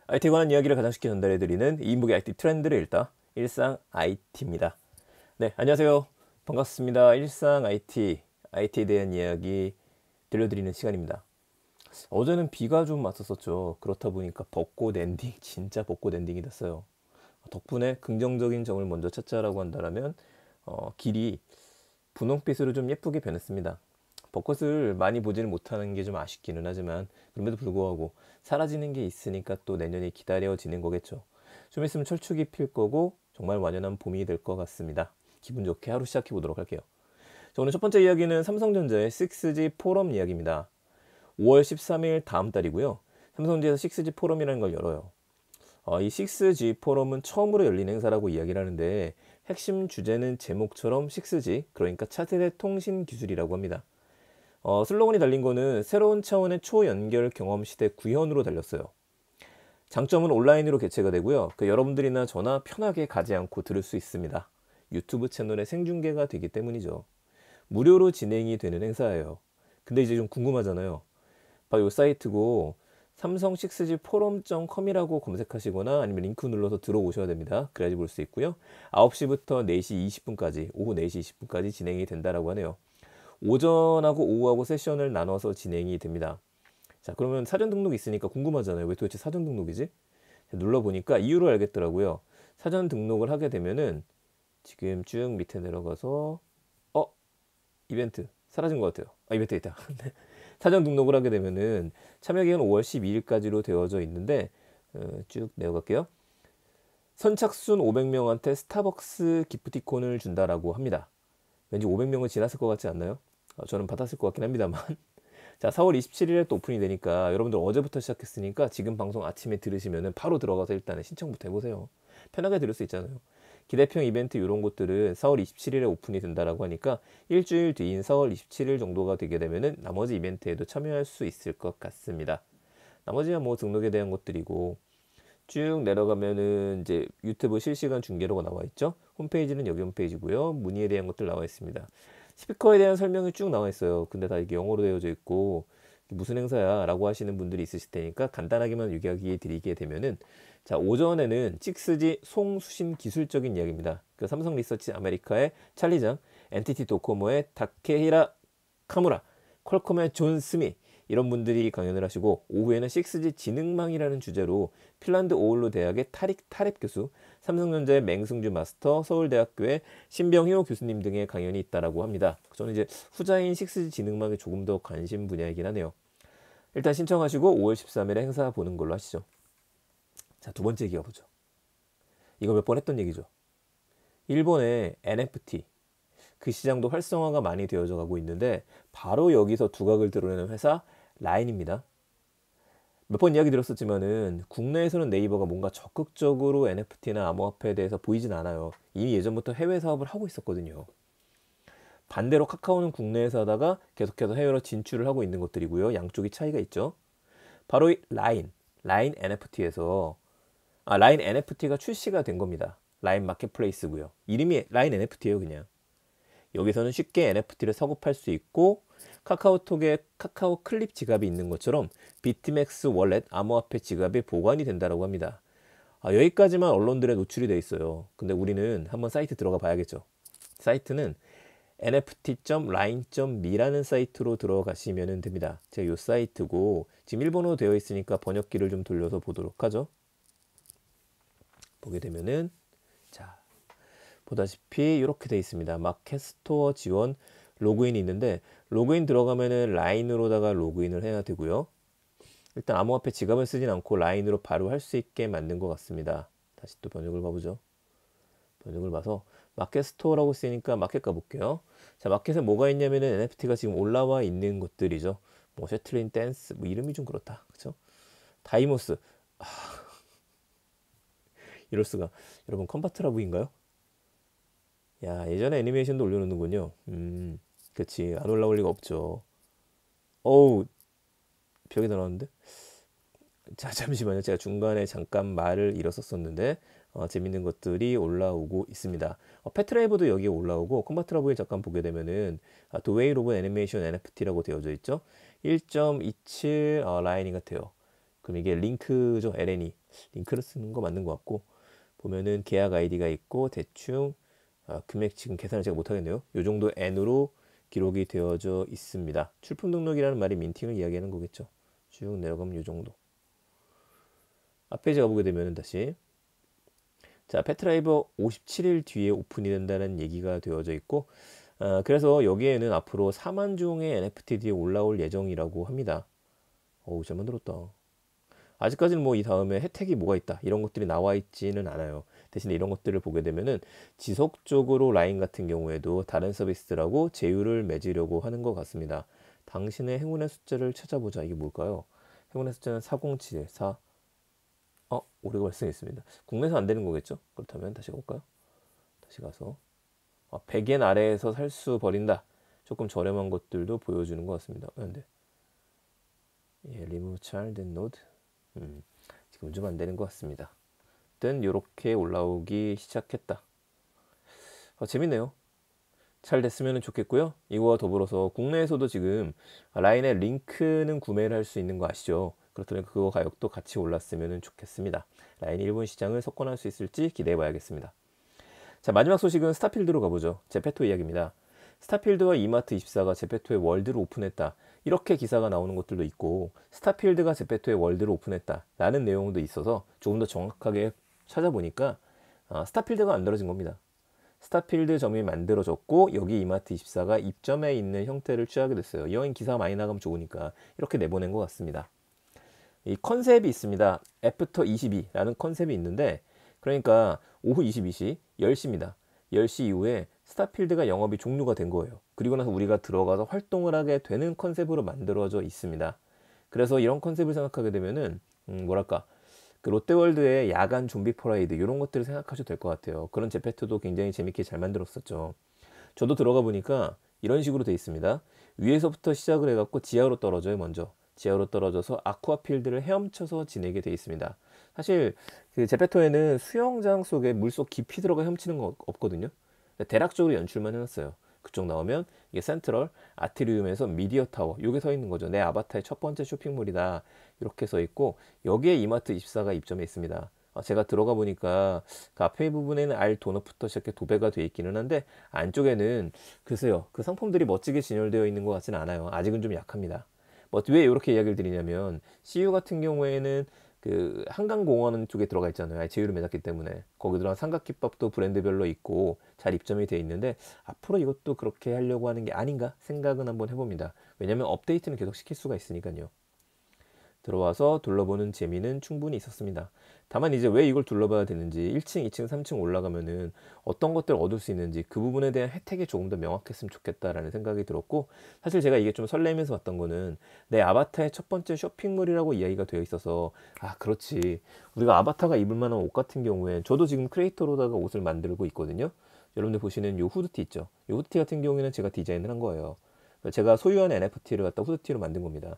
IT에 관한 이야기를 가장 쉽게 전달해드리는 이인복의 IT 트렌드를 읽다 일상 IT입니다. 네, 안녕하세요. 반갑습니다. 일상 IT에 대한 이야기 들려드리는 시간입니다. 어제는 비가 좀 왔었었죠. 그렇다 보니까 벚꽃 엔딩, 진짜 벚꽃 엔딩이 됐어요. 덕분에 긍정적인 점을 먼저 찾자라고 한다면 길이 분홍빛으로 좀 예쁘게 변했습니다. 벚꽃을 많이 보지는 못하는 게 좀 아쉽기는 하지만 그럼에도 불구하고 사라지는 게 있으니까 또 내년이 기다려지는 거겠죠. 좀 있으면 철쭉이 필 거고 정말 완연한 봄이 될 것 같습니다. 기분 좋게 하루 시작해 보도록 할게요. 자, 오늘 첫 번째 이야기는 삼성전자의 6G 포럼 이야기입니다. 5월 13일 다음 달이고요. 삼성전자에서 6G 포럼이라는 걸 열어요. 이 6G 포럼은 처음으로 열린 행사라고 이야기를 하는데 핵심 주제는 제목처럼 6G, 그러니까 차세대 통신 기술이라고 합니다. 슬로건이 달린 거는 새로운 차원의 초연결 경험 시대 구현으로 달렸어요. 장점은 온라인으로 개최가 되고요. 여러분들이나 저나 편하게 가지 않고 들을 수 있습니다. 유튜브 채널에 생중계가 되기 때문이죠. 무료로 진행이 되는 행사예요. 근데 이제 좀 궁금하잖아요. 바로 이 사이트고 삼성 6G 포럼.com이라고 검색하시거나 아니면 링크 눌러서 들어오셔야 됩니다. 그래야지 볼 수 있고요. 9시부터 4시 20분까지, 오후 4시 20분까지 진행이 된다라고 하네요. 오전하고 오후하고 세션을 나눠서 진행이 됩니다. 자, 그러면 사전 등록이 있으니까 궁금하잖아요. 왜 도대체 사전 등록이지? 눌러보니까 이유를 알겠더라고요. 사전 등록을 하게 되면은 지금 쭉 밑에 내려가서 이벤트 사라진 것 같아요. 이벤트 있다. 사전 등록을 하게 되면은 참여 기간 5월 12일까지로 되어져 있는데 쭉 내려갈게요. 선착순 500명한테 스타벅스 기프티콘을 준다라고 합니다. 왠지 500명은 지났을 것 같지 않나요? 저는 받았을 것 같긴 합니다만. 자, 4월 27일에 또 오픈이 되니까 여러분들 어제부터 시작했으니까 지금 방송 아침에 들으시면은 바로 들어가서 일단은 신청부터 해보세요. 편하게 들을 수 있잖아요. 기대평 이벤트 이런 것들은 4월 27일에 오픈이 된다라고 하니까 일주일 뒤인 4월 27일 정도가 되게 되면은 나머지 이벤트에도 참여할 수 있을 것 같습니다. 나머지야 뭐 등록에 대한 것들이고 쭉 내려가면은 이제 유튜브 실시간 중계로가 나와 있죠. 홈페이지는 여기 홈페이지고요. 문의에 대한 것들 나와 있습니다. 스피커에 대한 설명이 쭉 나와 있어요. 근데 다 이게 영어로 되어져 있고 무슨 행사야 라고 하시는 분들이 있으실 테니까 간단하게만 요약해 드리게 되면은 자, 오전에는 6G 송수신 기술적인 이야기입니다. 삼성 리서치 아메리카의 찰리장, NTT 도코모의 다케히라 카무라, 퀄컴의 존 스미 이런 분들이 강연을 하시고 오후에는 6G 지능망이라는 주제로 핀란드 오울루 대학의 타립 교수, 삼성전자의 맹승주 마스터, 서울대학교의 신병효 교수님 등의 강연이 있다라고 합니다. 저는 이제 후자인 6G 지능망에 조금 더 관심 분야이긴 하네요. 일단 신청하시고 5월 13일에 행사 보는 걸로 하시죠. 자, 두 번째 얘기가 보죠. 이거 몇 번 했던 얘기죠. 일본의 NFT 그 시장도 활성화가 많이 되어져 가고 있는데 바로 여기서 두각을 드러내는 회사 라인입니다. 몇 번 이야기 드렸었지만은 국내에서는 네이버가 뭔가 적극적으로 NFT나 암호화폐에 대해서 보이진 않아요. 이미 예전부터 해외 사업을 하고 있었거든요. 반대로 카카오는 국내에서 하다가 계속해서 해외로 진출을 하고 있는 것들이고요. 양쪽이 차이가 있죠. 바로 이 라인 NFT에서 라인 NFT가 출시가 된 겁니다. 라인 마켓플레이스고요. 이름이 라인 NFT예요, 그냥. 여기서는 쉽게 NFT를 서급할 수 있고 카카오톡에 카카오 클립 지갑이 있는 것처럼 비트맥스 월렛 암호화폐 지갑에 보관이 된다고 합니다. 여기까지만 언론들에 노출이 돼 있어요. 근데 우리는 한번 사이트 들어가 봐야겠죠. 사이트는 nft.line.me라는 사이트로 들어가시면 됩니다. 제가 이 사이트고 지금 일본어로 되어 있으니까 번역기를 좀 돌려서 보도록 하죠. 보게 되면은 자, 보다시피 이렇게 되어 있습니다. 마켓 스토어 지원 로그인이 있는데 로그인 들어가면은 라인으로다가 로그인을 해야 되고요. 일단 암호화폐 지갑을 쓰진 않고 라인으로 바로 할 수 있게 만든 것 같습니다. 다시 또 번역을 봐보죠. 번역을 봐서 마켓 스토어라고 쓰니까 마켓 가볼게요. 자, 마켓에 뭐가 있냐면은 NFT가 지금 올라와 있는 것들이죠. 뭐 셔틀린 댄스, 뭐 이름이 좀 그렇다, 그렇죠? 다이모스, 이럴 수가. 여러분 컴바트라브인가요? 야, 예전에 애니메이션도 올려놓는군요. 그치, 안 올라올 리가 없죠. 어우, 벽에 날아왔는데? 자, 잠시만요. 제가 중간에 잠깐 말을 잃었었는데 재밌는 것들이 올라오고 있습니다. 패트레이브도 여기에 올라오고 컴바트라브에 잠깐 보게 되면은 도웨이 로봇 애니메이션 NFT라고 되어져 있죠. 1.27 라인이 같아요. 그럼 이게 링크죠. LN이 링크를 쓰는 거 맞는 것 같고, 보면은 계약 아이디가 있고 대충 금액 지금 계산을 제가 못하겠네요. 요 정도 N으로 기록이 되어져 있습니다. 출품 등록이라는 말이 민팅을 이야기하는 거겠죠. 쭉 내려가면 요 정도. 앞에 제가 보게 되면은 다시 자, 패트라이버 57일 뒤에 오픈이 된다는 얘기가 되어져 있고, 그래서 여기에는 앞으로 4만 종의 NFT들이 올라올 예정이라고 합니다. 어우, 잘 만들었다. 아직까지는 뭐 이 다음에 혜택이 뭐가 있다 이런 것들이 나와 있지는 않아요. 대신에 이런 것들을 보게 되면은 지속적으로 라인 같은 경우에도 다른 서비스들하고 제휴를 맺으려고 하는 것 같습니다. 당신의 행운의 숫자를 찾아보자. 이게 뭘까요? 행운의 숫자는 4071, 4. 오류가 발생했습니다. 국내에서 안 되는 거겠죠? 그렇다면 다시 가볼까요? 다시 가서 100엔 아래에서 살 수 버린다. 조금 저렴한 것들도 보여주는 것 같습니다. 근데 예, remove child and node. 지금 좀 안 되는 것 같습니다. 아무튼 이렇게 올라오기 시작했다. 재밌네요. 잘 됐으면 좋겠고요. 이거와 더불어서 국내에서도 지금 라인의 링크는 구매를 할 수 있는 거 아시죠? 그렇다면 그거 가격도 같이 올랐으면 좋겠습니다. 라인 일본 시장을 석권할 수 있을지 기대해 봐야겠습니다. 자, 마지막 소식은 스타필드로 가보죠. 제페토 이야기입니다. 스타필드와 이마트24가 제페토의 월드를 오픈했다. 이렇게 기사가 나오는 것들도 있고, 스타필드가 제페토의 월드를 오픈했다 라는 내용도 있어서 조금 더 정확하게 찾아보니까 스타필드가 만들어진 겁니다. 스타필드 점이 만들어졌고, 여기 이마트24가 입점해 있는 형태를 취하게 됐어요. 이왕 기사가 많이 나가면 좋으니까 이렇게 내보낸 것 같습니다. 이 컨셉이 있습니다. 애프터 22라는 컨셉이 있는데, 그러니까 오후 22시 10시입니다. 10시 이후에 스타필드가 영업이 종료가 된 거예요. 그리고 나서 우리가 들어가서 활동을 하게 되는 컨셉으로 만들어져 있습니다. 그래서 이런 컨셉을 생각하게 되면은 뭐랄까, 그 롯데월드의 야간 좀비 퍼레이드 이런 것들을 생각하셔도 될 것 같아요. 그런 제페토도 굉장히 재밌게 잘 만들었었죠. 저도 들어가 보니까 이런 식으로 돼 있습니다. 위에서부터 시작을 해갖고 지하로 떨어져요. 먼저 지하로 떨어져서 아쿠아필드를 헤엄쳐서 지내게 돼 있습니다. 사실 그 제페토에는 수영장 속에 물속 깊이 들어가 헤엄치는 거 없거든요. 대략적으로 연출만 해놨어요. 그쪽 나오면 이게 센트럴 아트리움에서 미디어 타워 요게 서 있는 거죠. 내 아바타의 첫 번째 쇼핑몰이다 이렇게 서 있고, 여기에 이마트24가 입점해 있습니다. 제가 들어가 보니까 그 앞에 부분에는 알 도넛부터 시작해 도배가 돼 있기는 한데, 안쪽에는 글쎄요, 그 상품들이 멋지게 진열되어 있는 것 같지는 않아요. 아직은 좀 약합니다. 뭐 왜 이렇게 이야기를 드리냐면, CU 같은 경우에는 그 한강공원 쪽에 들어가 있잖아요. 제휴를 맺었기 때문에 거기 들어간 삼각김밥도 브랜드별로 있고 잘 입점이 돼 있는데, 앞으로 이것도 그렇게 하려고 하는 게 아닌가 생각은 한번 해봅니다. 왜냐면 업데이트는 계속 시킬 수가 있으니까요. 들어와서 둘러보는 재미는 충분히 있었습니다. 다만 이제 왜 이걸 둘러봐야 되는지, 1층, 2층, 3층 올라가면은 어떤 것들을 얻을 수 있는지 그 부분에 대한 혜택이 조금 더 명확했으면 좋겠다라는 생각이 들었고, 사실 제가 이게 좀 설레면서 봤던 거는 내 아바타의 첫 번째 쇼핑몰이라고 이야기가 되어 있어서, 그렇지, 우리가 아바타가 입을 만한 옷 같은 경우엔 저도 지금 크리에이터로다가 옷을 만들고 있거든요. 여러분들 보시는 이 후드티 있죠. 이 후드티 같은 경우에는 제가 디자인을 한 거예요. 제가 소유한 NFT를 갖다 후드티로 만든 겁니다.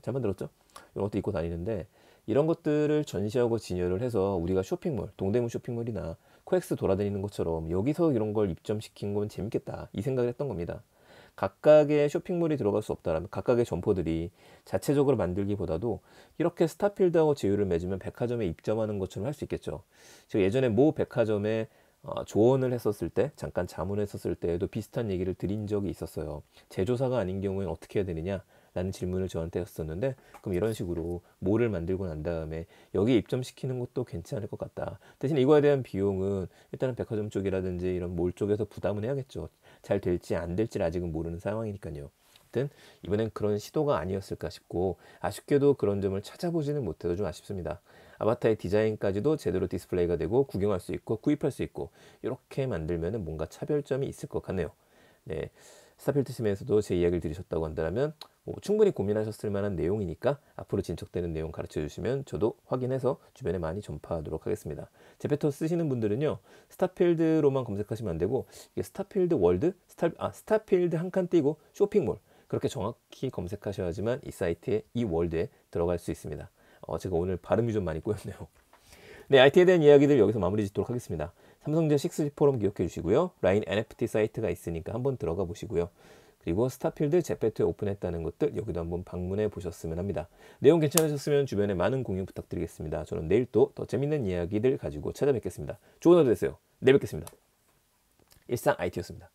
잘 만들었죠? 이런 것도 입고 다니는데, 이런 것들을 전시하고 진열을 해서 우리가 쇼핑몰, 동대문 쇼핑몰이나 코엑스 돌아다니는 것처럼 여기서 이런 걸 입점시킨 건 재밌겠다 이 생각을 했던 겁니다. 각각의 쇼핑몰이 들어갈 수 없다라면 각각의 점포들이 자체적으로 만들기보다도 이렇게 스타필드하고 제휴를 맺으면 백화점에 입점하는 것처럼 할 수 있겠죠. 제가 예전에 모 백화점에 조언을 했었을 때, 잠깐 자문했었을 때에도 비슷한 얘기를 드린 적이 있었어요. 제조사가 아닌 경우에 어떻게 해야 되느냐 라는 질문을 저한테 했었는데, 그럼 이런 식으로 몰을 만들고 난 다음에 여기에 입점시키는 것도 괜찮을 것 같다. 대신 이거에 대한 비용은 일단은 백화점 쪽이라든지 이런 몰 쪽에서 부담은 해야겠죠. 잘 될지 안 될지 아직은 모르는 상황이니까요. 하여튼 이번엔 그런 시도가 아니었을까 싶고, 아쉽게도 그런 점을 찾아보지는 못해서 좀 아쉽습니다. 아바타의 디자인까지도 제대로 디스플레이가 되고 구경할 수 있고 구입할 수 있고, 이렇게 만들면 뭔가 차별점이 있을 것 같네요. 네, 스타필드 팀에서도 제 이야기를 들으셨다고 한다면 충분히 고민하셨을 만한 내용이니까 앞으로 진척되는 내용 가르쳐 주시면 저도 확인해서 주변에 많이 전파하도록 하겠습니다. 제페토 쓰시는 분들은요, 스타필드로만 검색하시면 안 되고, 이게 스타필드 월드, 스타필드 한 칸 띄고 쇼핑몰 그렇게 정확히 검색하셔야지만 이 사이트에, 이 월드에 들어갈 수 있습니다. 제가 오늘 발음이 좀 많이 꼬였네요. 네, IT에 대한 이야기들 여기서 마무리 짓도록 하겠습니다. 삼성제 6G 포럼 기억해 주시고요. 라인 NFT 사이트가 있으니까 한번 들어가 보시고요. 그리고 스타필드 제페토에 오픈했다는 것들 여기도 한번 방문해 보셨으면 합니다. 내용 괜찮으셨으면 주변에 많은 공유 부탁드리겠습니다. 저는 내일 또 더 재밌는 이야기들 가지고 찾아뵙겠습니다. 좋은 하루 되세요. 내일 뵙겠습니다. 일상 IT였습니다.